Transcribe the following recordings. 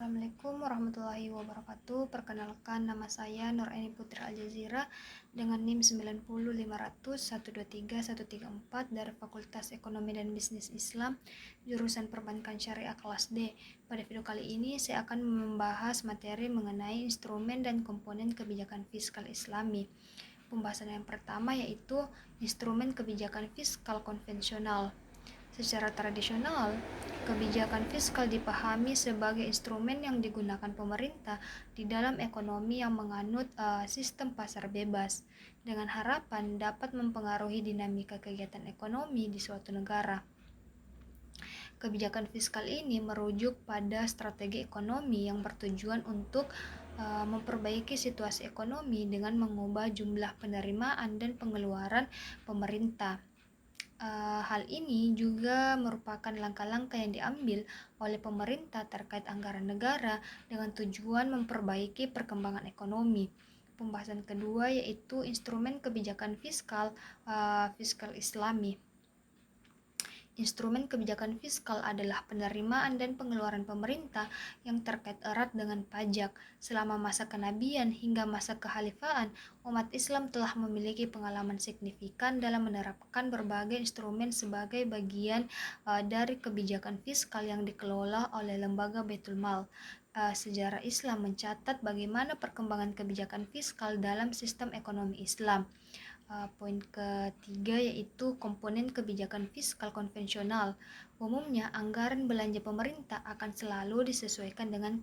Assalamualaikum warahmatullahi wabarakatuh. Perkenalkan, nama saya Nuraini Putri Aljazira dengan NIM 90500123134 dari Fakultas Ekonomi dan Bisnis Islam, jurusan Perbankan Syariah kelas D. Pada video kali ini saya akan membahas materi mengenai instrumen dan komponen kebijakan fiskal Islami. Pembahasan yang pertama yaitu instrumen kebijakan fiskal konvensional. Secara tradisional, kebijakan fiskal dipahami sebagai instrumen yang digunakan pemerintah di dalam ekonomi yang menganut sistem pasar bebas, dengan harapan dapat mempengaruhi dinamika kegiatan ekonomi di suatu negara. Kebijakan fiskal ini merujuk pada strategi ekonomi yang bertujuan untuk memperbaiki situasi ekonomi dengan mengubah jumlah penerimaan dan pengeluaran pemerintah. Hal ini juga merupakan langkah-langkah yang diambil oleh pemerintah terkait anggaran negara dengan tujuan memperbaiki perkembangan ekonomi. Pembahasan kedua yaitu instrumen kebijakan fiskal Islami. Instrumen kebijakan fiskal adalah penerimaan dan pengeluaran pemerintah yang terkait erat dengan pajak. Selama masa kenabian hingga masa kehalifaan, umat Islam telah memiliki pengalaman signifikan dalam menerapkan berbagai instrumen sebagai bagian dari kebijakan fiskal yang dikelola oleh lembaga Baitul Mal. Sejarah Islam mencatat bagaimana perkembangan kebijakan fiskal dalam sistem ekonomi Islam. Poin ketiga yaitu komponen kebijakan fiskal konvensional. Umumnya anggaran belanja pemerintah akan selalu disesuaikan dengan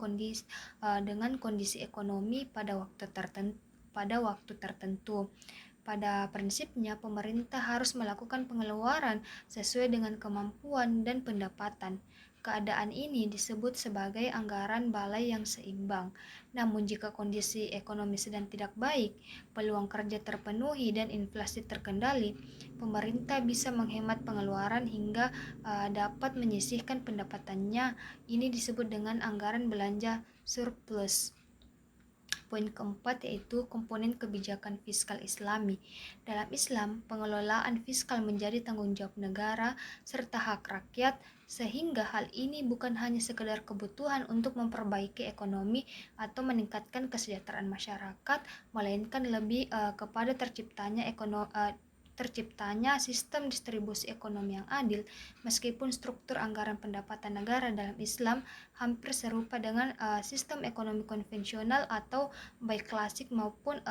kondisi ekonomi pada waktu tertentu. Pada prinsipnya, pemerintah harus melakukan pengeluaran sesuai dengan kemampuan dan pendapatan. Keadaan ini disebut sebagai anggaran balai yang seimbang. Namun jika kondisi ekonomi sedang tidak baik, peluang kerja terpenuhi dan inflasi terkendali, pemerintah bisa menghemat pengeluaran hingga dapat menyisihkan pendapatannya. Ini disebut dengan anggaran belanja surplus. Poin keempat yaitu komponen kebijakan fiskal Islami. Dalam Islam, pengelolaan fiskal menjadi tanggung jawab negara serta hak rakyat, sehingga hal ini bukan hanya sekedar kebutuhan untuk memperbaiki ekonomi atau meningkatkan kesejahteraan masyarakat, melainkan lebih kepada terciptanya sistem distribusi ekonomi yang adil. Meskipun struktur anggaran pendapatan negara dalam Islam hampir serupa dengan sistem ekonomi konvensional atau baik klasik maupun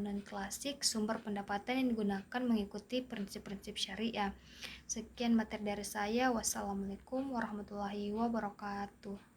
non-klasik, sumber pendapatan yang digunakan mengikuti prinsip-prinsip syariah. Sekian materi dari saya. Wassalamualaikum warahmatullahi wabarakatuh.